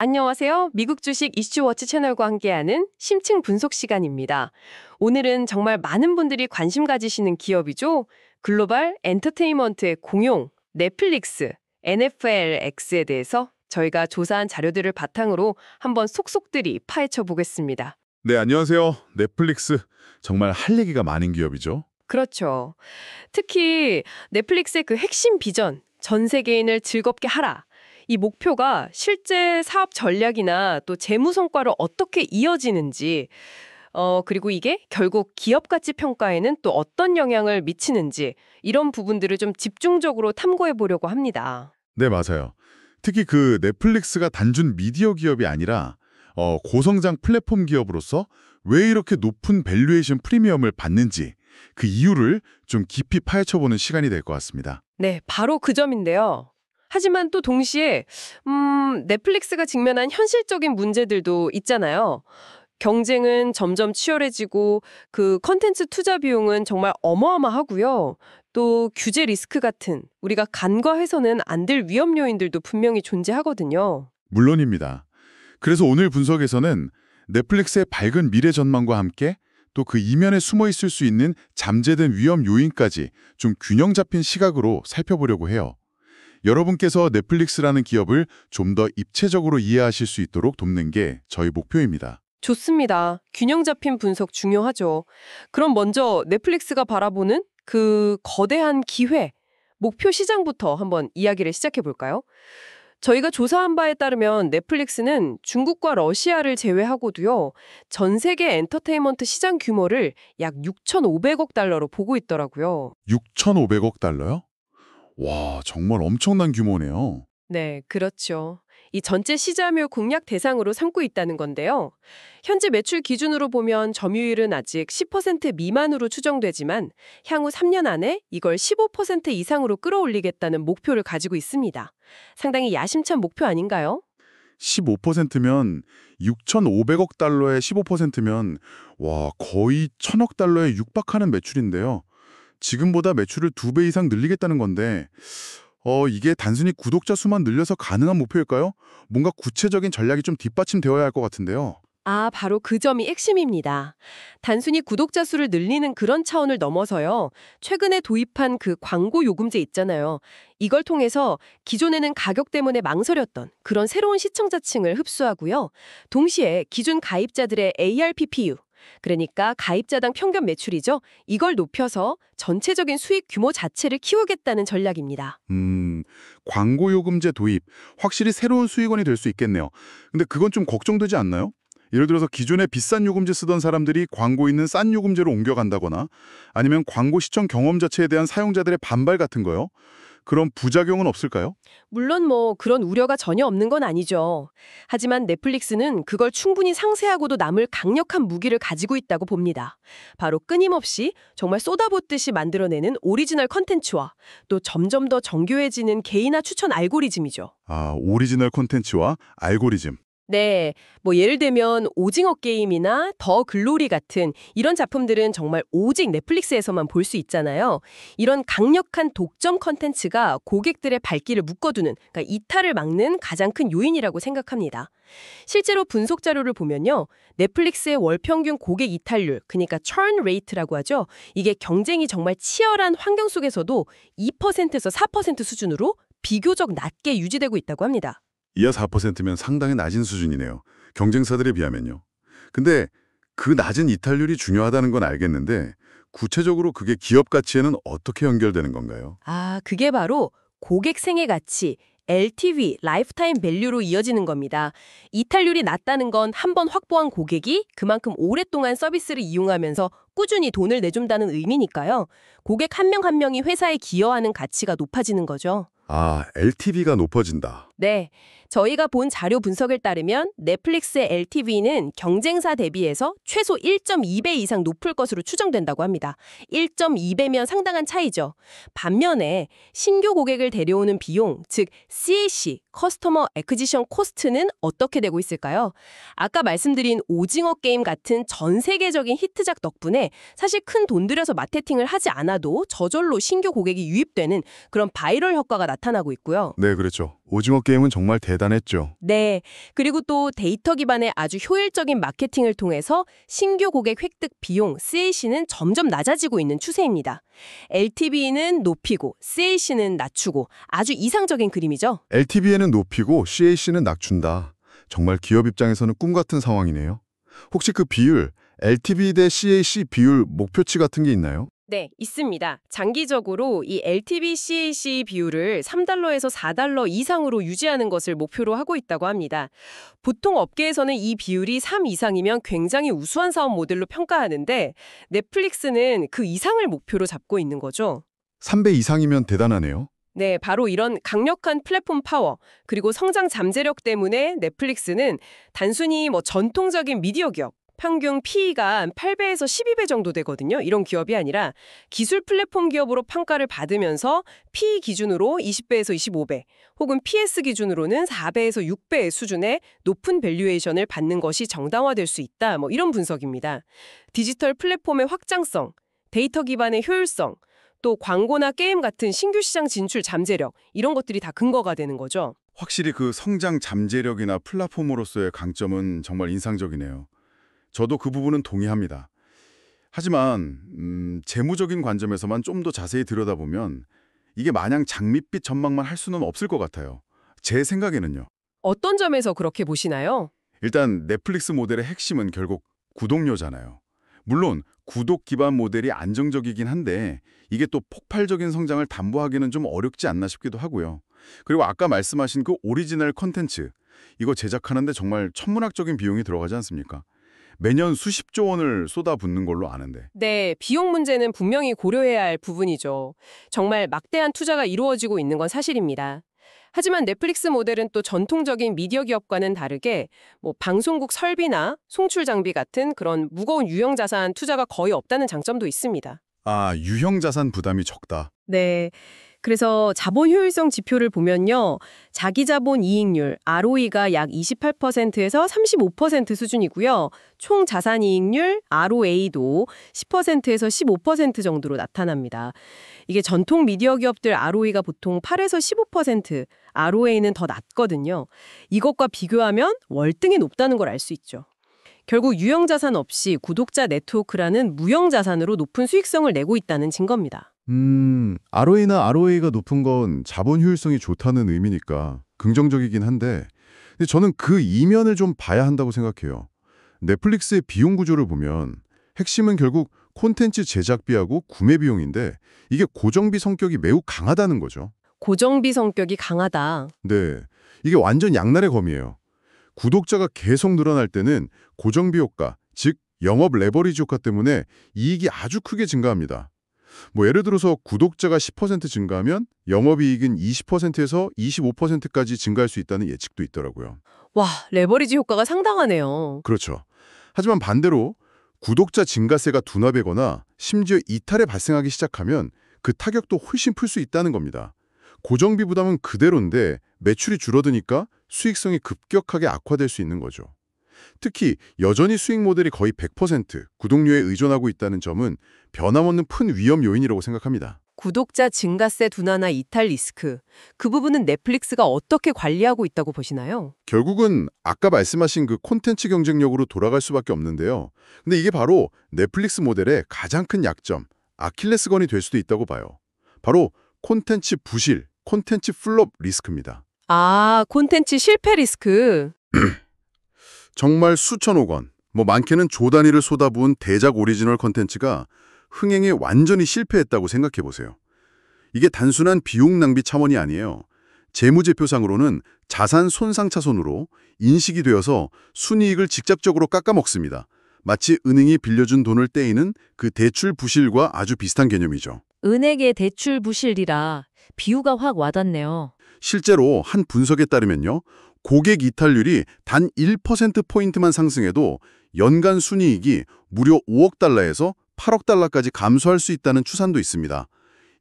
안녕하세요. 미국 주식 이슈워치 채널과 함께하는 심층 분석 시간입니다. 오늘은 정말 많은 분들이 관심 가지시는 기업이죠. 글로벌 엔터테인먼트의 공용, 넷플릭스, NFLX에 대해서 저희가 조사한 자료들을 바탕으로 한번 속속들이 파헤쳐 보겠습니다. 네, 안녕하세요. 넷플릭스. 정말 할 얘기가 많은 기업이죠. 그렇죠. 특히 넷플릭스의 그 핵심 비전, 전 세계인을 즐겁게 하라. 이 목표가 실제 사업 전략이나 또 재무 성과로 어떻게 이어지는지, 그리고 이게 결국 기업 가치 평가에는 또 어떤 영향을 미치는지 이런 부분들을 좀 집중적으로 탐구해 보려고 합니다. 네, 맞아요. 특히 그 넷플릭스가 단순 미디어 기업이 아니라 고성장 플랫폼 기업으로서 왜 이렇게 높은 밸류에이션 프리미엄을 받는지 그 이유를 좀 깊이 파헤쳐보는 시간이 될 것 같습니다. 네, 바로 그 점인데요. 하지만 또 동시에 넷플릭스가 직면한 현실적인 문제들도 있잖아요. 경쟁은 점점 치열해지고 그 컨텐츠 투자 비용은 정말 어마어마하고요. 또 규제 리스크 같은 우리가 간과해서는 안 될 위험 요인들도 분명히 존재하거든요. 물론입니다. 그래서 오늘 분석에서는 넷플릭스의 밝은 미래 전망과 함께 또 그 이면에 숨어 있을 수 있는 잠재된 위험 요인까지 좀 균형 잡힌 시각으로 살펴보려고 해요. 여러분께서 넷플릭스라는 기업을 좀 더 입체적으로 이해하실 수 있도록 돕는 게 저희 목표입니다. 좋습니다. 균형 잡힌 분석 중요하죠. 그럼 먼저 넷플릭스가 바라보는 그 거대한 기회, 목표 시장부터 한번 이야기를 시작해 볼까요? 저희가 조사한 바에 따르면 넷플릭스는 중국과 러시아를 제외하고도요, 전 세계 엔터테인먼트 시장 규모를 약 6,500억 달러로 보고 있더라고요. 6,500억 달러요? 와, 정말 엄청난 규모네요. 네, 그렇죠. 이 전체 시장을 공략 대상으로 삼고 있다는 건데요. 현재 매출 기준으로 보면 점유율은 아직 10% 미만으로 추정되지만 향후 3년 안에 이걸 15% 이상으로 끌어올리겠다는 목표를 가지고 있습니다. 상당히 야심찬 목표 아닌가요? 15%면 6,500억 달러에 15%면 와, 거의 1,000억 달러에 육박하는 매출인데요. 지금보다 매출을 2배 이상 늘리겠다는 건데 이게 단순히 구독자 수만 늘려서 가능한 목표일까요? 뭔가 구체적인 전략이 좀 뒷받침되어야 할 것 같은데요. 바로 그 점이 핵심입니다. 단순히 구독자 수를 늘리는 그런 차원을 넘어서요. 최근에 도입한 그 광고 요금제 있잖아요. 이걸 통해서 기존에는 가격 때문에 망설였던 그런 새로운 시청자층을 흡수하고요. 동시에 기존 가입자들의 ARPPU, 그러니까 가입자당 평균 매출이죠. 이걸 높여서 전체적인 수익 규모 자체를 키우겠다는 전략입니다. 광고 요금제 도입, 확실히 새로운 수익원이 될 수 있겠네요. 근데 그건 좀 걱정되지 않나요? 예를 들어서 기존에 비싼 요금제 쓰던 사람들이 광고 있는 싼 요금제로 옮겨간다거나 아니면 광고 시청 경험 자체에 대한 사용자들의 반발 같은 거요. 그런 부작용은 없을까요? 물론 그런 우려가 전혀 없는 건 아니죠. 하지만 넷플릭스는 그걸 충분히 상세하고도 남을 강력한 무기를 가지고 있다고 봅니다. 바로 끊임없이 정말 쏟아붓듯이 만들어내는 오리지널 컨텐츠와 또 점점 더 정교해지는 개인화 추천 알고리즘이죠. 오리지널 콘텐츠와 알고리즘. 네, 예를 들면 오징어 게임이나 더 글로리 같은 이런 작품들은 정말 오직 넷플릭스에서만 볼 수 있잖아요. 이런 강력한 독점 컨텐츠가 고객들의 발길을 묶어두는, 그러니까 이탈을 막는 가장 큰 요인이라고 생각합니다. 실제로 분석 자료를 보면요. 넷플릭스의 월 평균 고객 이탈률, 그러니까 churn rate라고 하죠. 이게 경쟁이 정말 치열한 환경 속에서도 2%에서 4% 수준으로 비교적 낮게 유지되고 있다고 합니다. 이하 4%면 상당히 낮은 수준이네요. 경쟁사들에 비하면요. 근데 그 낮은 이탈률이 중요하다는 건 알겠는데 구체적으로 그게 기업 가치에는 어떻게 연결되는 건가요? 그게 바로 고객 생애 가치, LTV, 라이프타임 밸류로 이어지는 겁니다. 이탈률이 낮다는 건 한 번 확보한 고객이 그만큼 오랫동안 서비스를 이용하면서 꾸준히 돈을 내준다는 의미니까요. 고객 한 명 한 명이 회사에 기여하는 가치가 높아지는 거죠. LTV가 높아진다. 네, 저희가 본 자료 분석을 따르면 넷플릭스의 LTV는 경쟁사 대비해서 최소 1.2배 이상 높을 것으로 추정된다고 합니다. 1.2배면 상당한 차이죠. 반면에 신규 고객을 데려오는 비용, 즉 CAC, 커스터머 애퀴지션 코스트는 어떻게 되고 있을까요? 아까 말씀드린 오징어 게임 같은 전 세계적인 히트작 덕분에 사실 큰 돈 들여서 마케팅을 하지 않아도 저절로 신규 고객이 유입되는 그런 바이럴 효과가 나타나고 있고요. 네, 그렇죠. 오징어 게임은 정말 대단했죠. 네. 그리고 또 데이터 기반의 아주 효율적인 마케팅을 통해서 신규 고객 획득 비용, CAC는 점점 낮아지고 있는 추세입니다. LTV는 높이고 CAC는 낮추고 아주 이상적인 그림이죠. LTV에는 높이고 CAC는 낮춘다. 정말 기업 입장에서는 꿈 같은 상황이네요. 혹시 그 비율, LTV 대 CAC 비율 목표치 같은 게 있나요? 네, 있습니다. 장기적으로 이 LTV CAC 비율을 3달러에서 4달러 이상으로 유지하는 것을 목표로 하고 있다고 합니다. 보통 업계에서는 이 비율이 3 이상이면 굉장히 우수한 사업 모델로 평가하는데 넷플릭스는 그 이상을 목표로 잡고 있는 거죠. 3배 이상이면 대단하네요. 네, 바로 이런 강력한 플랫폼 파워, 그리고 성장 잠재력 때문에 넷플릭스는 단순히 전통적인 미디어 기업, 평균 PE가 8배에서 12배 정도 되거든요. 이런 기업이 아니라 기술 플랫폼 기업으로 평가를 받으면서 PE 기준으로 20배에서 25배, 혹은 PS 기준으로는 4배에서 6배 수준의 높은 밸류에이션을 받는 것이 정당화될 수 있다. 이런 분석입니다. 디지털 플랫폼의 확장성, 데이터 기반의 효율성, 또 광고나 게임 같은 신규 시장 진출 잠재력, 이런 것들이 다 근거가 되는 거죠. 확실히 그 성장 잠재력이나 플랫폼으로서의 강점은 정말 인상적이네요. 저도 그 부분은 동의합니다. 하지만 재무적인 관점에서만 좀 더 자세히 들여다보면 이게 마냥 장밋빛 전망만 할 수는 없을 것 같아요. 제 생각에는요. 어떤 점에서 그렇게 보시나요? 일단 넷플릭스 모델의 핵심은 결국 구독료잖아요. 물론 구독 기반 모델이 안정적이긴 한데 이게 또 폭발적인 성장을 담보하기는 좀 어렵지 않나 싶기도 하고요. 그리고 아까 말씀하신 그 오리지널 컨텐츠, 이거 제작하는데 정말 천문학적인 비용이 들어가지 않습니까? 매년 수십조 원을 쏟아붓는 걸로 아는데. 네, 비용 문제는 분명히 고려해야 할 부분이죠. 정말 막대한 투자가 이루어지고 있는 건 사실입니다. 하지만 넷플릭스 모델은 또 전통적인 미디어 기업과는 다르게 방송국 설비나 송출 장비 같은 그런 무거운 유형 자산 투자가 거의 없다는 장점도 있습니다. 아, 유형 자산 부담이 적다. 네. 그래서 자본 효율성 지표를 보면요. 자기 자본 이익률, ROE가 약 28%에서 35% 수준이고요. 총 자산 이익률, ROA도 10%에서 15% 정도로 나타납니다. 이게 전통 미디어 기업들 ROE가 보통 8에서 15%, ROA는 더 낮거든요. 이것과 비교하면 월등히 높다는 걸 알 수 있죠. 결국 유형 자산 없이 구독자 네트워크라는 무형 자산으로 높은 수익성을 내고 있다는 증거입니다. ROE나 ROA가 높은 건 자본 효율성이 좋다는 의미니까 긍정적이긴 한데 근데 저는 그 이면을 좀 봐야 한다고 생각해요. 넷플릭스의 비용 구조를 보면 핵심은 결국 콘텐츠 제작비하고 구매 비용인데 이게 고정비 성격이 매우 강하다는 거죠. 고정비 성격이 강하다. 네, 이게 완전 양날의 검이에요. 구독자가 계속 늘어날 때는 고정비 효과, 즉 영업 레버리지 효과 때문에 이익이 아주 크게 증가합니다. 예를 들어서 구독자가 10% 증가하면 영업이익은 20%에서 25%까지 증가할 수 있다는 예측도 있더라고요. 와, 레버리지 효과가 상당하네요. 그렇죠. 하지만 반대로 구독자 증가세가 둔화되거나 심지어 이탈이 발생하기 시작하면 그 타격도 훨씬 풀 수 있다는 겁니다. 고정비 부담은 그대로인데 매출이 줄어드니까 수익성이 급격하게 악화될 수 있는 거죠. 특히 여전히 수익 모델이 거의 100% 구독료에 의존하고 있다는 점은 변함없는 큰 위험 요인이라고 생각합니다. 구독자 증가세 둔화나 이탈 리스크, 그 부분은 넷플릭스가 어떻게 관리하고 있다고 보시나요? 결국은 아까 말씀하신 그 콘텐츠 경쟁력으로 돌아갈 수밖에 없는데요. 근데 이게 바로 넷플릭스 모델의 가장 큰 약점, 아킬레스건이 될 수도 있다고 봐요. 바로 콘텐츠 부실, 콘텐츠 플롭 리스크입니다. 아, 콘텐츠 실패 리스크. 정말 수천억 원, 많게는 조 단위를 쏟아부은 대작 오리지널 콘텐츠가 흥행에 완전히 실패했다고 생각해보세요. 이게 단순한 비용 낭비 차원이 아니에요. 재무제표상으로는 자산 손상 차손으로 인식이 되어서 순이익을 직접적으로 깎아먹습니다. 마치 은행이 빌려준 돈을 떼이는 그 대출 부실과 아주 비슷한 개념이죠. 은행의 대출 부실이라 비유가 확 와닿네요. 실제로 한 분석에 따르면요. 고객 이탈률이 단 1%포인트만 상승해도 연간 순이익이 무려 5억 달러에서 8억 달러까지 감소할 수 있다는 추산도 있습니다.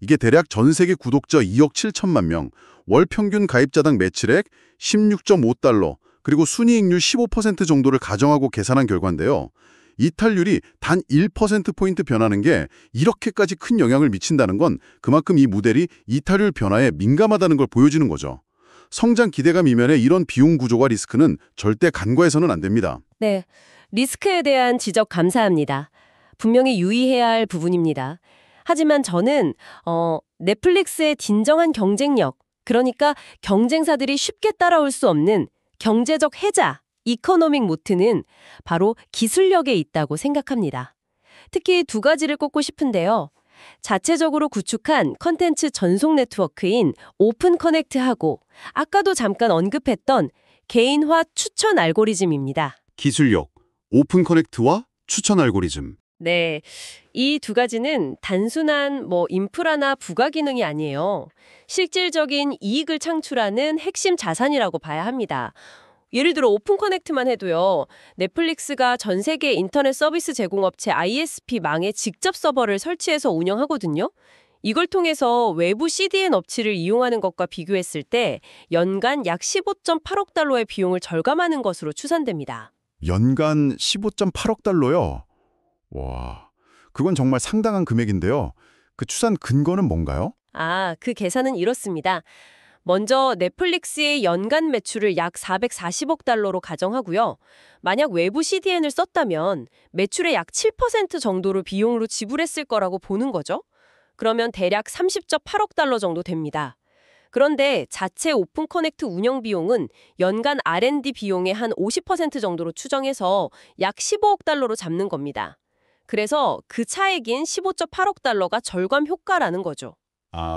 이게 대략 전 세계 구독자 2억 7천만 명, 월 평균 가입자당 매출액 16.5달러, 그리고 순이익률 15% 정도를 가정하고 계산한 결과인데요. 이탈률이 단 1%포인트 변하는 게 이렇게까지 큰 영향을 미친다는 건 그만큼 이 모델이 이탈률 변화에 민감하다는 걸 보여주는 거죠. 성장 기대감 이면에 이런 비용 구조와 리스크는 절대 간과해서는 안 됩니다. 네, 리스크에 대한 지적 감사합니다. 분명히 유의해야 할 부분입니다. 하지만 저는 넷플릭스의 진정한 경쟁력, 그러니까 경쟁사들이 쉽게 따라올 수 없는 경제적 해자, 이코노믹 모트는 바로 기술력에 있다고 생각합니다. 특히 두 가지를 꼽고 싶은데요. 자체적으로 구축한 컨텐츠 전송 네트워크인 오픈 커넥트하고 아까도 잠깐 언급했던 개인화 추천 알고리즘입니다. 기술력, 오픈 커넥트와 추천 알고리즘. 네, 이 두 가지는 단순한 인프라나 부가 기능이 아니에요. 실질적인 이익을 창출하는 핵심 자산이라고 봐야 합니다. 예를 들어 오픈 커넥트만 해도요. 넷플릭스가 전 세계 인터넷 서비스 제공업체 ISP망에 직접 서버를 설치해서 운영하거든요. 이걸 통해서 외부 CDN 업체를 이용하는 것과 비교했을 때 연간 약 15.8억 달러의 비용을 절감하는 것으로 추산됩니다. 연간 15.8억 달러요? 와, 그건 정말 상당한 금액인데요. 그 추산 근거는 뭔가요? 그 계산은 이렇습니다. 먼저 넷플릭스의 연간 매출을 약 440억 달러로 가정하고요. 만약 외부 CDN을 썼다면 매출의 약 7% 정도를 비용으로 지불했을 거라고 보는 거죠. 그러면 대략 30.8억 달러 정도 됩니다. 그런데 자체 오픈 커넥트 운영 비용은 연간 R&D 비용의 한 50% 정도로 추정해서 약 15억 달러로 잡는 겁니다. 그래서 그 차액인 15.8억 달러가 절감 효과라는 거죠.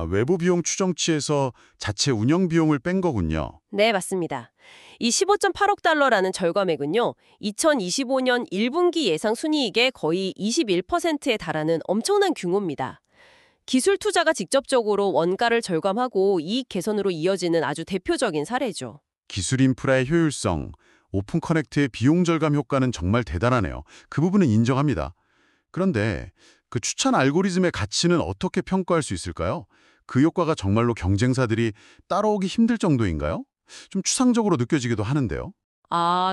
외부 비용 추정치에서 자체 운영 비용을 뺀 거군요. 네, 맞습니다. 이 15.8억 달러라는 절감액은요. 2025년 1분기 예상 순이익의 거의 21%에 달하는 엄청난 규모입니다. 기술 투자가 직접적으로 원가를 절감하고 이익 개선으로 이어지는 아주 대표적인 사례죠. 기술 인프라의 효율성, 오픈 커넥트의 비용 절감 효과는 정말 대단하네요. 그 부분은 인정합니다. 그런데 그 추천 알고리즘의 가치는 어떻게 평가할 수 있을까요? 그 효과가 정말로 경쟁사들이 따라오기 힘들 정도인가요? 좀 추상적으로 느껴지기도 하는데요.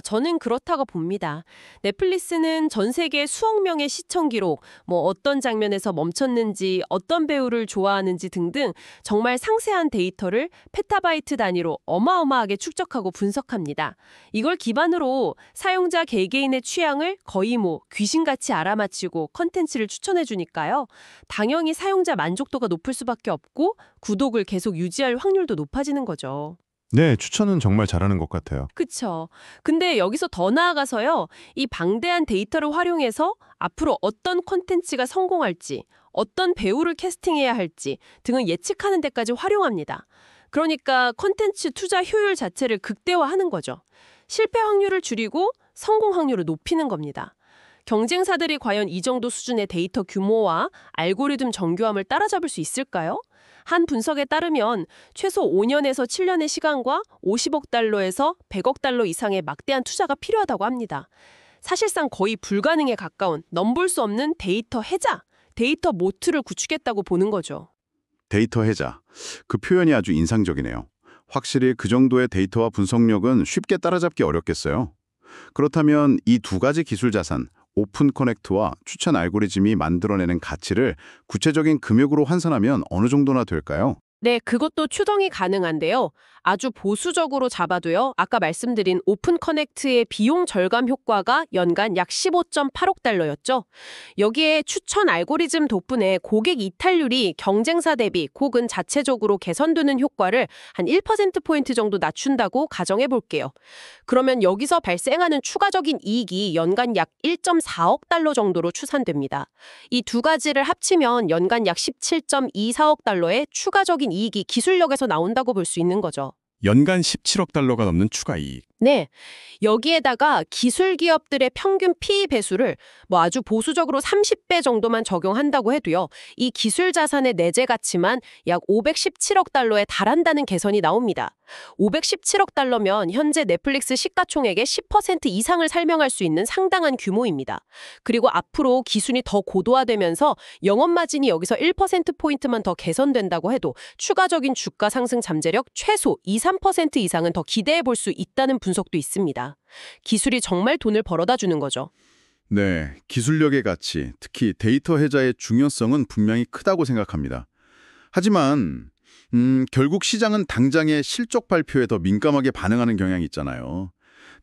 저는 그렇다고 봅니다. 넷플릭스는 전 세계 수억 명의 시청 기록, 어떤 장면에서 멈췄는지, 어떤 배우를 좋아하는지 등등 정말 상세한 데이터를 페타바이트 단위로 어마어마하게 축적하고 분석합니다. 이걸 기반으로 사용자 개개인의 취향을 거의 귀신같이 알아맞히고 컨텐츠를 추천해주니까요. 당연히 사용자 만족도가 높을 수밖에 없고 구독을 계속 유지할 확률도 높아지는 거죠. 네, 추천은 정말 잘하는 것 같아요. 그쵸. 근데 여기서 더 나아가서요. 이 방대한 데이터를 활용해서 앞으로 어떤 콘텐츠가 성공할지, 어떤 배우를 캐스팅해야 할지 등을 예측하는 데까지 활용합니다. 그러니까 콘텐츠 투자 효율 자체를 극대화하는 거죠. 실패 확률을 줄이고 성공 확률을 높이는 겁니다. 경쟁사들이 과연 이 정도 수준의 데이터 규모와 알고리즘 정교함을 따라잡을 수 있을까요? 한 분석에 따르면 최소 5년에서 7년의 시간과 50억 달러에서 100억 달러 이상의 막대한 투자가 필요하다고 합니다. 사실상 거의 불가능에 가까운 넘볼 수 없는 데이터 해자, 데이터 모트를 구축했다고 보는 거죠. 데이터 해자. 그 표현이 아주 인상적이네요. 확실히 그 정도의 데이터와 분석력은 쉽게 따라잡기 어렵겠어요. 그렇다면 이 두 가지 기술 자산, 오픈 커넥트와 추천 알고리즘이 만들어내는 가치를 구체적인 금액으로 환산하면 어느 정도나 될까요? 네, 그것도 추정이 가능한데요. 아주 보수적으로 잡아도요. 아까 말씀드린 오픈 커넥트의 비용 절감 효과가 연간 약 15.8억 달러였죠. 여기에 추천 알고리즘 덕분에 고객 이탈률이 경쟁사 대비 혹은 자체적으로 개선되는 효과를 한 1%포인트 정도 낮춘다고 가정해 볼게요. 그러면 여기서 발생하는 추가적인 이익이 연간 약 1.4억 달러 정도로 추산됩니다. 이 두 가지를 합치면 연간 약 17.24억 달러의 추가적인 이익이 기술력에서 나온다고 볼 수 있는 거죠. 연간 17억 달러가 넘는 추가 이익. 네. 여기에다가 기술 기업들의 평균 PE 배수를 아주 보수적으로 30배 정도만 적용한다고 해도요. 이 기술 자산의 내재 가치만 약 517억 달러에 달한다는 계산이 나옵니다. 517억 달러면 현재 넷플릭스 시가총액의 10% 이상을 설명할 수 있는 상당한 규모입니다. 그리고 앞으로 기술이 더 고도화되면서 영업마진이 여기서 1%포인트만 더 개선된다고 해도 추가적인 주가 상승 잠재력 최소 2~3% 이상은 더 기대해 볼 수 있다는 분석도 있습니다. 기술이 정말 돈을 벌어다 주는 거죠. 네, 기술력의 가치, 특히 데이터 해자의 중요성은 분명히 크다고 생각합니다. 하지만 결국 시장은 당장의 실적 발표에 더 민감하게 반응하는 경향이 있잖아요.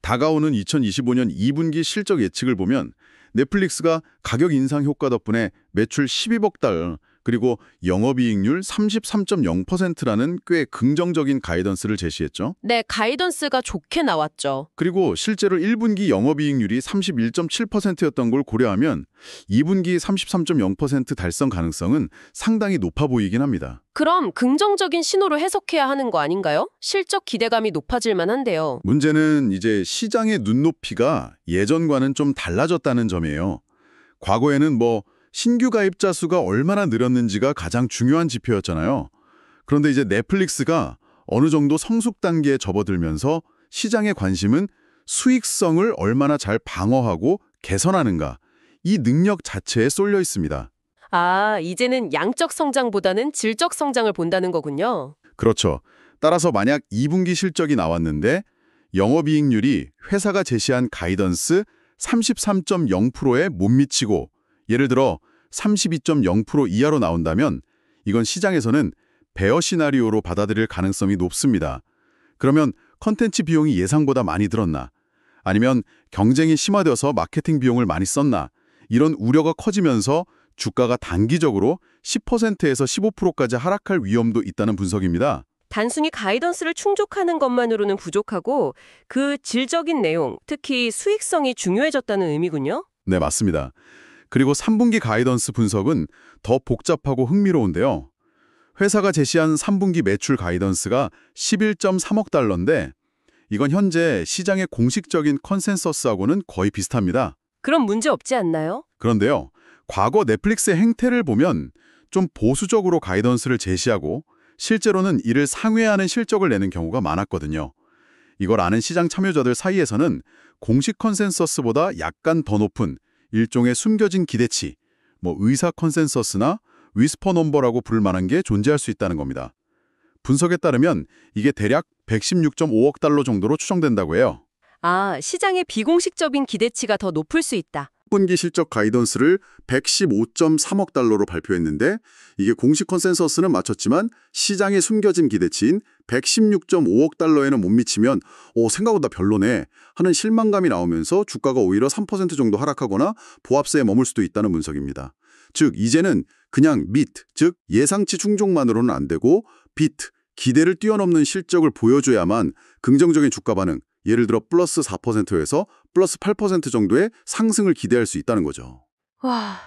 다가오는 2025년 2분기 실적 예측을 보면 넷플릭스가 가격 인상 효과 덕분에 매출 12억 달러, 그리고 영업이익률 33.0%라는 꽤 긍정적인 가이던스를 제시했죠. 네, 가이던스가 좋게 나왔죠. 그리고 실제로 1분기 영업이익률이 31.7%였던 걸 고려하면 2분기 33.0% 달성 가능성은 상당히 높아 보이긴 합니다. 그럼 긍정적인 신호로 해석해야 하는 거 아닌가요? 실적 기대감이 높아질 만한데요. 문제는 이제 시장의 눈높이가 예전과는 좀 달라졌다는 점이에요. 과거에는 신규 가입자 수가 얼마나 늘었는지가 가장 중요한 지표였잖아요. 그런데 이제 넷플릭스가 어느 정도 성숙 단계에 접어들면서 시장의 관심은 수익성을 얼마나 잘 방어하고 개선하는가, 이 능력 자체에 쏠려 있습니다. 아, 이제는 양적 성장보다는 질적 성장을 본다는 거군요. 그렇죠. 따라서 만약 2분기 실적이 나왔는데 영업이익률이 회사가 제시한 가이던스 33.0%에 못 미치고 예를 들어 32.0% 이하로 나온다면 이건 시장에서는 베어 시나리오로 받아들일 가능성이 높습니다. 그러면 컨텐츠 비용이 예상보다 많이 들었나? 아니면 경쟁이 심화되어서 마케팅 비용을 많이 썼나? 이런 우려가 커지면서 주가가 단기적으로 10%에서 15%까지 하락할 위험도 있다는 분석입니다. 단순히 가이던스를 충족하는 것만으로는 부족하고 그 질적인 내용, 특히 수익성이 중요해졌다는 의미군요. 네, 맞습니다. 그리고 3분기 가이던스 분석은 더 복잡하고 흥미로운데요. 회사가 제시한 3분기 매출 가이던스가 11.3억 달러인데 이건 현재 시장의 공식적인 컨센서스하고는 거의 비슷합니다. 그럼 문제 없지 않나요? 그런데요, 과거 넷플릭스의 행태를 보면 좀 보수적으로 가이던스를 제시하고 실제로는 이를 상회하는 실적을 내는 경우가 많았거든요. 이걸 아는 시장 참여자들 사이에서는 공식 컨센서스보다 약간 더 높은 일종의 숨겨진 기대치, 의사 컨센서스나 위스퍼 넘버라고 부를 만한 게 존재할 수 있다는 겁니다. 분석에 따르면 이게 대략 116.5억 달러 정도로 추정된다고 해요. 아, 시장의 비공식적인 기대치가 더 높을 수 있다. 분기 실적 가이던스를 115.3억 달러로 발표했는데 이게 공식 컨센서스는 맞췄지만 시장의 숨겨진 기대치인 116.5억 달러에는 못 미치면 생각보다 별로네 하는 실망감이 나오면서 주가가 오히려 3% 정도 하락하거나 보합세에 머물 수도 있다는 분석입니다. 즉 이제는 그냥 미트, 즉 예상치 충족만으로는 안 되고 비트, 기대를 뛰어넘는 실적을 보여줘야만 긍정적인 주가 반응, 예를 들어 플러스 4%에서 플러스 8% 정도의 상승을 기대할 수 있다는 거죠. 와,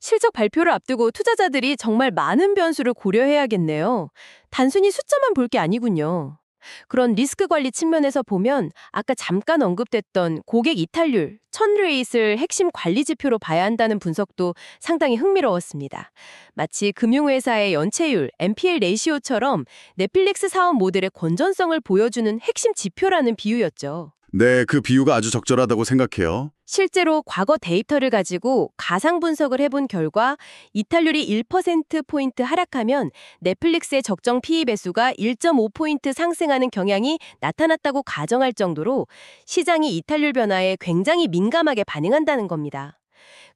실적 발표를 앞두고 투자자들이 정말 많은 변수를 고려해야겠네요. 단순히 숫자만 볼 게 아니군요. 그런 리스크 관리 측면에서 보면 아까 잠깐 언급됐던 고객 이탈률, 턴레이트를 핵심 관리 지표로 봐야 한다는 분석도 상당히 흥미로웠습니다. 마치 금융회사의 연체율, NPL 레이시오처럼 넷플릭스 사업 모델의 건전성을 보여주는 핵심 지표라는 비유였죠. 네, 그 비유가 아주 적절하다고 생각해요. 실제로 과거 데이터를 가지고 가상 분석을 해본 결과 이탈률이 1%포인트 하락하면 넷플릭스의 적정 PE 배수가 1.5포인트 상승하는 경향이 나타났다고 가정할 정도로 시장이 이탈률 변화에 굉장히 민감하게 반응한다는 겁니다.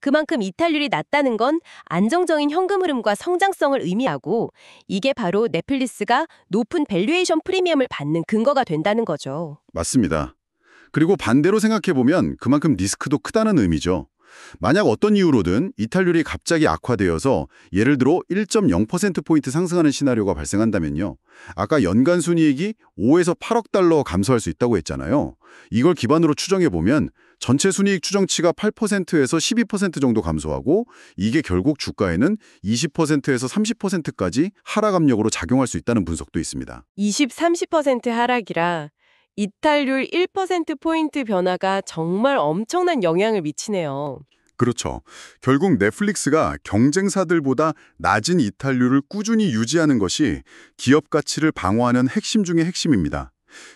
그만큼 이탈률이 낮다는 건 안정적인 현금 흐름과 성장성을 의미하고 이게 바로 넷플릭스가 높은 밸류에이션 프리미엄을 받는 근거가 된다는 거죠. 맞습니다. 그리고 반대로 생각해보면 그만큼 리스크도 크다는 의미죠. 만약 어떤 이유로든 이탈률이 갑자기 악화되어서 예를 들어 1.0%포인트 상승하는 시나리오가 발생한다면요. 아까 연간 순이익이 5에서 8억 달러 감소할 수 있다고 했잖아요. 이걸 기반으로 추정해보면 전체 순이익 추정치가 8%에서 12% 정도 감소하고 이게 결국 주가에는 20%에서 30%까지 하락 압력으로 작용할 수 있다는 분석도 있습니다. 20, 30% 하락이라 이탈률 1%포인트 변화가 정말 엄청난 영향을 미치네요. 그렇죠. 결국 넷플릭스가 경쟁사들보다 낮은 이탈률을 꾸준히 유지하는 것이 기업 가치를 방어하는 핵심 중의 핵심입니다.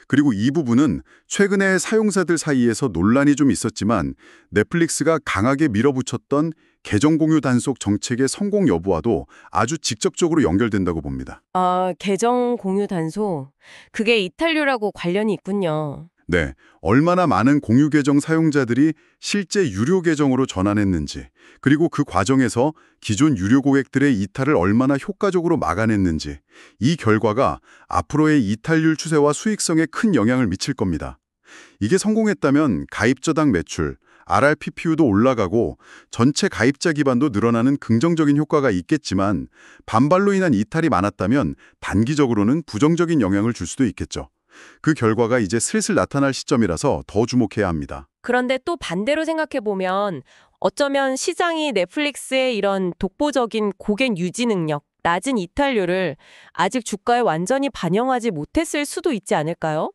그리고 이 부분은 최근에 사용자들 사이에서 논란이 좀 있었지만 넷플릭스가 강하게 밀어붙였던 계정 공유 단속 정책의 성공 여부와도 아주 직접적으로 연결된다고 봅니다. 아, 계정 공유 단속. 그게 이탈률하고 관련이 있군요. 네, 얼마나 많은 공유 계정 사용자들이 실제 유료 계정으로 전환했는지, 그리고 그 과정에서 기존 유료 고객들의 이탈을 얼마나 효과적으로 막아냈는지, 이 결과가 앞으로의 이탈률 추세와 수익성에 큰 영향을 미칠 겁니다. 이게 성공했다면 가입자당 매출, RRPPU도 올라가고 전체 가입자 기반도 늘어나는 긍정적인 효과가 있겠지만 반발로 인한 이탈이 많았다면 단기적으로는 부정적인 영향을 줄 수도 있겠죠. 그 결과가 이제 슬슬 나타날 시점이라서 더 주목해야 합니다. 그런데 또 반대로 생각해보면 어쩌면 시장이 넷플릭스의 이런 독보적인 고객 유지 능력, 낮은 이탈률을 아직 주가에 완전히 반영하지 못했을 수도 있지 않을까요?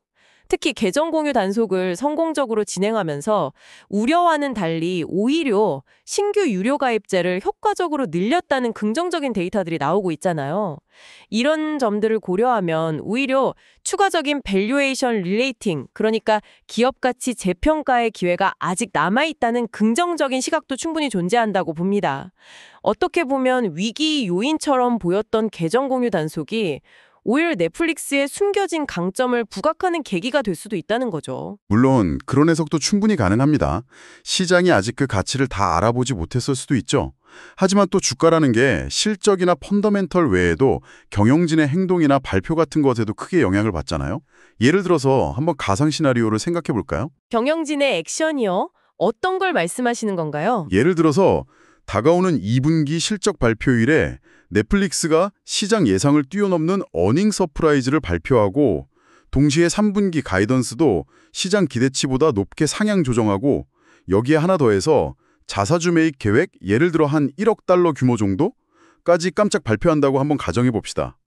특히 계정 공유 단속을 성공적으로 진행하면서 우려와는 달리 오히려 신규 유료 가입자를 효과적으로 늘렸다는 긍정적인 데이터들이 나오고 있잖아요. 이런 점들을 고려하면 오히려 추가적인 밸류에이션 릴레이팅, 그러니까 기업 가치 재평가의 기회가 아직 남아있다는 긍정적인 시각도 충분히 존재한다고 봅니다. 어떻게 보면 위기 요인처럼 보였던 계정 공유 단속이 오히려 넷플릭스의 숨겨진 강점을 부각하는 계기가 될 수도 있다는 거죠. 물론 그런 해석도 충분히 가능합니다. 시장이 아직 그 가치를 다 알아보지 못했을 수도 있죠. 하지만 또 주가라는 게 실적이나 펀더멘털 외에도 경영진의 행동이나 발표 같은 것에도 크게 영향을 받잖아요. 예를 들어서 한번 가상 시나리오를 생각해 볼까요? 경영진의 액션이요? 어떤 걸 말씀하시는 건가요? 예를 들어서 다가오는 2분기 실적 발표일에 넷플릭스가 시장 예상을 뛰어넘는 어닝 서프라이즈를 발표하고 동시에 3분기 가이던스도 시장 기대치보다 높게 상향 조정하고 여기에 하나 더해서 자사주 매입 계획 예를 들어 한 1억 달러 규모 정도까지 깜짝 발표한다고 한번 가정해 봅시다.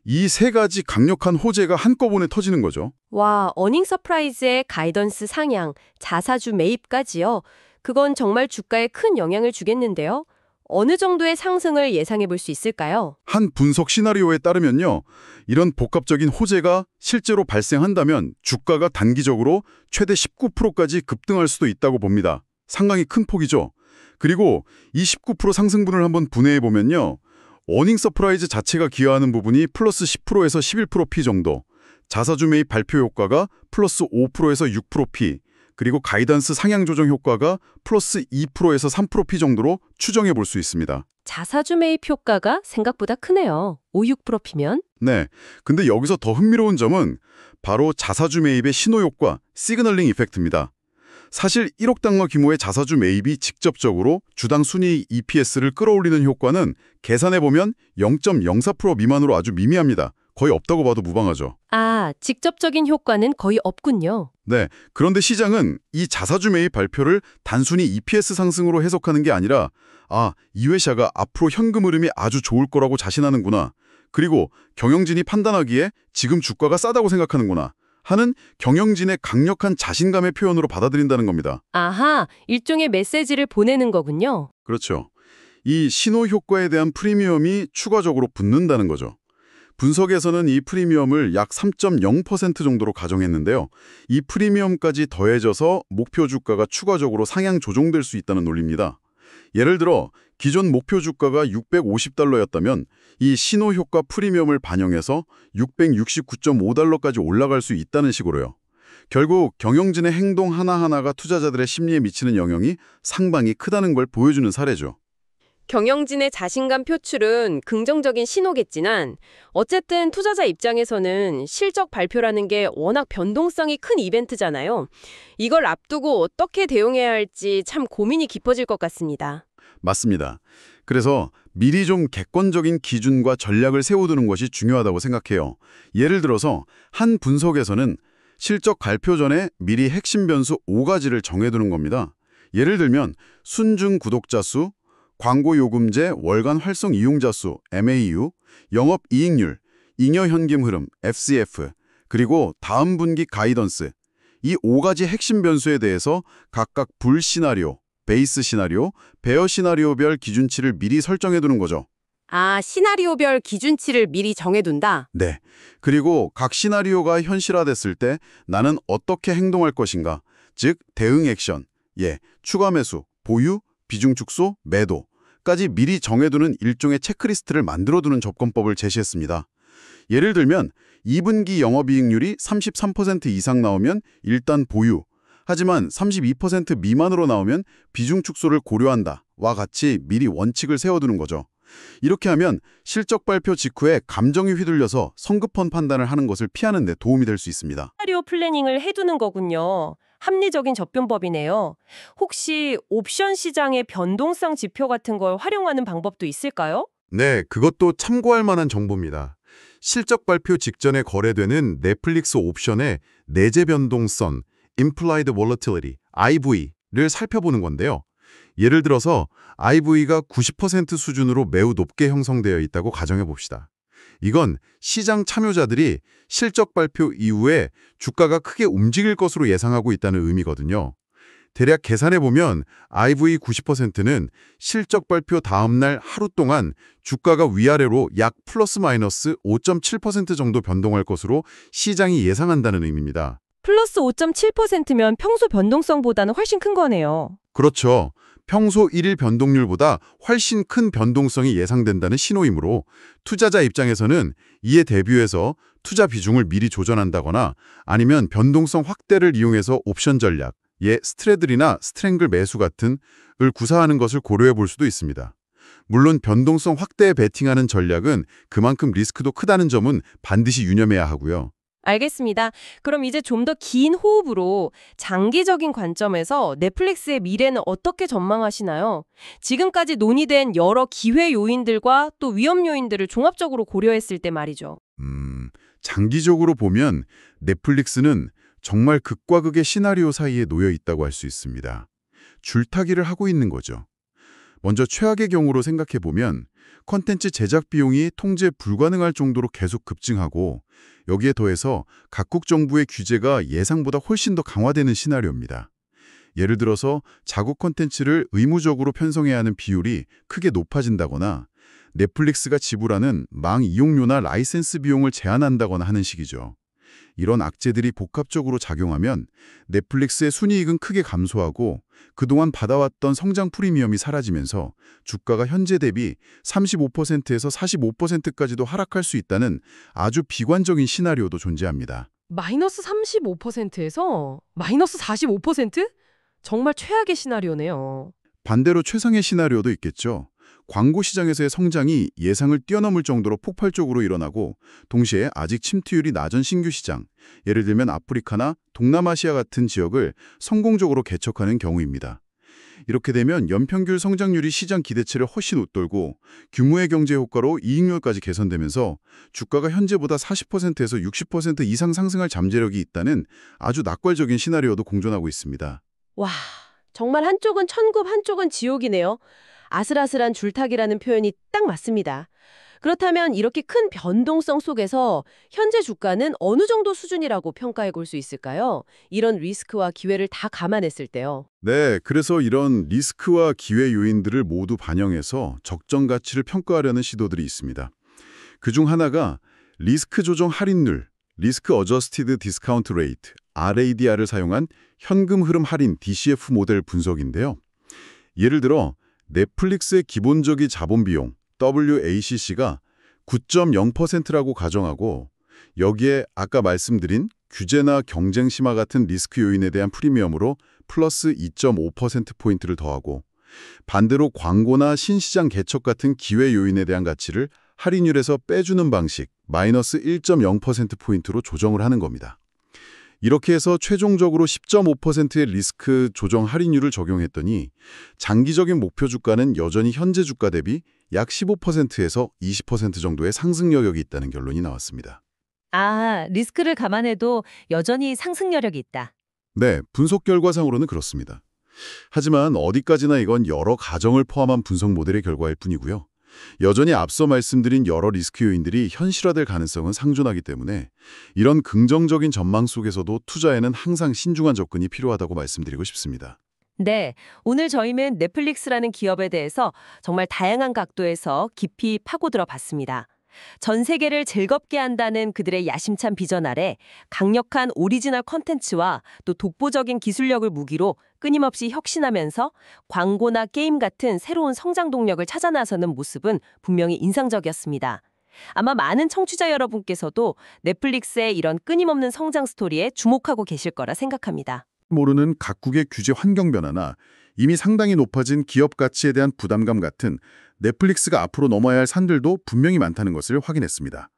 이 세 가지 강력한 호재가 한꺼번에 터지는 거죠. 와, 어닝 서프라이즈의 가이던스 상향, 자사주 매입까지요. 그건 정말 주가에 큰 영향을 주겠는데요. 어느 정도의 상승을 예상해 볼 수 있을까요? 한 분석 시나리오에 따르면요. 이런 복합적인 호재가 실제로 발생한다면 주가가 단기적으로 최대 19%까지 급등할 수도 있다고 봅니다. 상당히 큰 폭이죠. 그리고 이 19% 상승분을 한번 분해해 보면요. 어닝 서프라이즈 자체가 기여하는 부분이 플러스 10%에서 11%P 정도, 자사주 매입 발표 효과가 플러스 5%에서 6%P, 그리고 가이던스 상향 조정 효과가 플러스 2%에서 3%P 정도로 추정해 볼 수 있습니다. 자사주 매입 효과가 생각보다 크네요. 5, 6%피면? 네, 근데 여기서 더 흥미로운 점은 바로 자사주 매입의 신호 효과, 시그널링 이펙트입니다. 사실 1억 달러 규모의 자사주 매입이 직접적으로 주당 순이익 EPS를 끌어올리는 효과는 계산해보면 0.04% 미만으로 아주 미미합니다. 거의 없다고 봐도 무방하죠. 아, 직접적인 효과는 거의 없군요. 네, 그런데 시장은 이 자사주 매입 발표를 단순히 EPS 상승으로 해석하는 게 아니라 이 회사가 앞으로 현금 흐름이 아주 좋을 거라고 자신하는구나. 그리고 경영진이 판단하기에 지금 주가가 싸다고 생각하는구나 하는 경영진의 강력한 자신감의 표현으로 받아들인다는 겁니다. 아하, 일종의 메시지를 보내는 거군요. 그렇죠. 이 신호 효과에 대한 프리미엄이 추가적으로 붙는다는 거죠. 분석에서는 이 프리미엄을 약 3.0% 정도로 가정했는데요. 이 프리미엄까지 더해져서 목표 주가가 추가적으로 상향 조정될 수 있다는 논리입니다. 예를 들어 기존 목표 주가가 650달러였다면 이 신호 효과 프리미엄을 반영해서 669.5달러까지 올라갈 수 있다는 식으로요. 결국 경영진의 행동 하나하나가 투자자들의 심리에 미치는 영향이 상당히 크다는 걸 보여주는 사례죠. 경영진의 자신감 표출은 긍정적인 신호겠지만 어쨌든 투자자 입장에서는 실적 발표라는 게 워낙 변동성이 큰 이벤트잖아요. 이걸 앞두고 어떻게 대응해야 할지 참 고민이 깊어질 것 같습니다. 맞습니다. 그래서 미리 좀 객관적인 기준과 전략을 세워두는 것이 중요하다고 생각해요. 예를 들어서 한 분석에서는 실적 발표 전에 미리 핵심 변수 5가지를 정해두는 겁니다. 예를 들면 순증 구독자 수, 광고 요금제 월간 활성 이용자 수 MAU, 영업 이익률, 잉여 현금 흐름 FCF, 그리고 다음 분기 가이던스. 이 5가지 핵심 변수에 대해서 각각 불 시나리오, 베이스 시나리오, 베어 시나리오별 기준치를 미리 설정해 두는 거죠. 아, 시나리오별 기준치를 미리 정해둔다? 네. 그리고 각 시나리오가 현실화됐을 때 나는 어떻게 행동할 것인가? 즉 대응 액션, 추가 매수, 보유, 비중 축소, 매도까지 미리 정해두는 일종의 체크리스트를 만들어두는 접근법을 제시했습니다. 예를 들면 2분기 영업이익률이 33% 이상 나오면 일단 보유, 하지만 32% 미만으로 나오면 비중 축소를 고려한다와 같이 미리 원칙을 세워두는 거죠. 이렇게 하면 실적 발표 직후에 감정이 휘둘려서 성급한 판단을 하는 것을 피하는 데 도움이 될 수 있습니다. 시나리오 플래닝을 해두는 거군요. 합리적인 접근법이네요. 혹시 옵션 시장의 변동성 지표 같은 걸 활용하는 방법도 있을까요? 네, 그것도 참고할 만한 정보입니다. 실적 발표 직전에 거래되는 넷플릭스 옵션의 내재 변동성, Implied Volatility, IV를 살펴보는 건데요. 예를 들어서 IV가 90% 수준으로 매우 높게 형성되어 있다고 가정해 봅시다. 이건 시장 참여자들이 실적 발표 이후에 주가가 크게 움직일 것으로 예상하고 있다는 의미거든요. 대략 계산해보면 IV 90%는 실적 발표 다음 날 하루 동안 주가가 위아래로 약 플러스 마이너스 5.7% 정도 변동할 것으로 시장이 예상한다는 의미입니다. 플러스 5.7%면 평소 변동성보다는 훨씬 큰 거네요. 그렇죠. 평소 1일 변동률보다 훨씬 큰 변동성이 예상된다는 신호이므로 투자자 입장에서는 이에 대비해서 투자 비중을 미리 조정한다거나 아니면 변동성 확대를 이용해서 옵션 전략, 스트래들이나 스트랭글 매수 같은 을 구사하는 것을 고려해 볼 수도 있습니다. 물론 변동성 확대에 베팅하는 전략은 그만큼 리스크도 크다는 점은 반드시 유념해야 하고요. 알겠습니다. 그럼 이제 좀 더 긴 호흡으로 장기적인 관점에서 넷플릭스의 미래는 어떻게 전망하시나요? 지금까지 논의된 여러 기회 요인들과 또 위험 요인들을 종합적으로 고려했을 때 말이죠. 장기적으로 보면 넷플릭스는 정말 극과 극의 시나리오 사이에 놓여 있다고 할 수 있습니다. 줄타기를 하고 있는 거죠. 먼저 최악의 경우로 생각해보면 콘텐츠 제작 비용이 통제 불가능할 정도로 계속 급증하고 여기에 더해서 각국 정부의 규제가 예상보다 훨씬 더 강화되는 시나리오입니다. 예를 들어서 자국 콘텐츠를 의무적으로 편성해야 하는 비율이 크게 높아진다거나 넷플릭스가 지불하는 망 이용료나 라이센스 비용을 제한한다거나 하는 식이죠. 이런 악재들이 복합적으로 작용하면 넷플릭스의 순이익은 크게 감소하고 그동안 받아왔던 성장 프리미엄이 사라지면서 주가가 현재 대비 35%에서 45%까지도 하락할 수 있다는 아주 비관적인 시나리오도 존재합니다. 마이너스 35%에서 마이너스 45%? 정말 최악의 시나리오네요. 반대로 최상의 시나리오도 있겠죠. 광고 시장에서의 성장이 예상을 뛰어넘을 정도로 폭발적으로 일어나고 동시에 아직 침투율이 낮은 신규 시장, 예를 들면 아프리카나 동남아시아 같은 지역을 성공적으로 개척하는 경우입니다. 이렇게 되면 연평균 성장률이 시장 기대치를 훨씬 웃돌고 규모의 경제 효과로 이익률까지 개선되면서 주가가 현재보다 40%에서 60% 이상 상승할 잠재력이 있다는 아주 낙관적인 시나리오도 공존하고 있습니다. 와, 정말 한쪽은 천국, 한쪽은 지옥이네요. 아슬아슬한 줄타기라는 표현이 딱 맞습니다. 그렇다면 이렇게 큰 변동성 속에서 현재 주가는 어느 정도 수준이라고 평가해 볼 수 있을까요? 이런 리스크와 기회를 다 감안했을 때요. 네, 그래서 이런 리스크와 기회 요인들을 모두 반영해서 적정 가치를 평가하려는 시도들이 있습니다. 그중 하나가 리스크 조정 할인율, 리스크 어저스티드 디스카운트 레이트, RADR을 사용한 현금 흐름 할인 DCF 모델 분석인데요. 예를 들어 넷플릭스의 기본적인 자본 비용 WACC가 9.0%라고 가정하고 여기에 아까 말씀드린 규제나 경쟁 심화 같은 리스크 요인에 대한 프리미엄으로 플러스 2.5%포인트를 더하고 반대로 광고나 신시장 개척 같은 기회 요인에 대한 가치를 할인율에서 빼주는 방식 마이너스 1.0%포인트로 조정을 하는 겁니다. 이렇게 해서 최종적으로 10.5%의 리스크 조정 할인율을 적용했더니 장기적인 목표 주가는 여전히 현재 주가 대비 약 15%에서 20% 정도의 상승 여력이 있다는 결론이 나왔습니다. 아, 리스크를 감안해도 여전히 상승 여력이 있다. 네, 분석 결과상으로는 그렇습니다. 하지만 어디까지나 이건 여러 가정을 포함한 분석 모델의 결과일 뿐이고요. 여전히 앞서 말씀드린 여러 리스크 요인들이 현실화될 가능성은 상존하기 때문에 이런 긍정적인 전망 속에서도 투자에는 항상 신중한 접근이 필요하다고 말씀드리고 싶습니다. 네, 오늘 저희는 넷플릭스라는 기업에 대해서 정말 다양한 각도에서 깊이 파고들어 봤습니다. 전 세계를 즐겁게 한다는 그들의 야심찬 비전 아래 강력한 오리지널 콘텐츠와 또 독보적인 기술력을 무기로 끊임없이 혁신하면서 광고나 게임 같은 새로운 성장 동력을 찾아 나서는 모습은 분명히 인상적이었습니다. 아마 많은 청취자 여러분께서도 넷플릭스의 이런 끊임없는 성장 스토리에 주목하고 계실 거라 생각합니다. 모르는 각국의 규제 환경 변화나 이미 상당히 높아진 기업 가치에 대한 부담감 같은 넷플릭스가 앞으로 넘어야 할 산들도 분명히 많다는 것을 확인했습니다.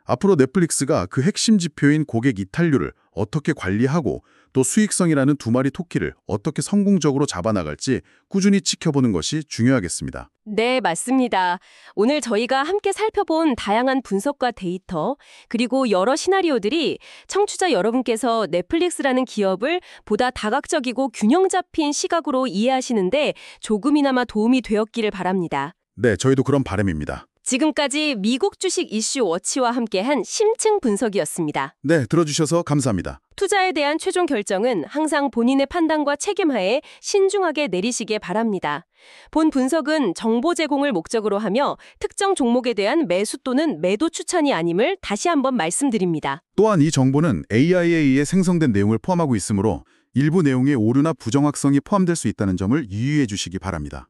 앞으로 넷플릭스가 그 핵심 지표인 고객 이탈률을 어떻게 관리하고 또 수익성이라는 두 마리 토끼를 어떻게 성공적으로 잡아나갈지 꾸준히 지켜보는 것이 중요하겠습니다. 네, 맞습니다. 오늘 저희가 함께 살펴본 다양한 분석과 데이터, 그리고 여러 시나리오들이 청취자 여러분께서 넷플릭스라는 기업을 보다 다각적이고 균형 잡힌 시각으로 이해하시는데 조금이나마 도움이 되었기를 바랍니다. 네, 저희도 그런 바람입니다. 지금까지 미국 주식 이슈 워치와 함께한 심층 분석이었습니다. 네, 들어주셔서 감사합니다. 투자에 대한 최종 결정은 항상 본인의 판단과 책임하에 신중하게 내리시길 바랍니다. 본 분석은 정보 제공을 목적으로 하며 특정 종목에 대한 매수 또는 매도 추천이 아님을 다시 한번 말씀드립니다. 또한 이 정보는 AI에 의해 생성된 내용을 포함하고 있으므로 일부 내용의 오류나 부정확성이 포함될 수 있다는 점을 유의해 주시기 바랍니다.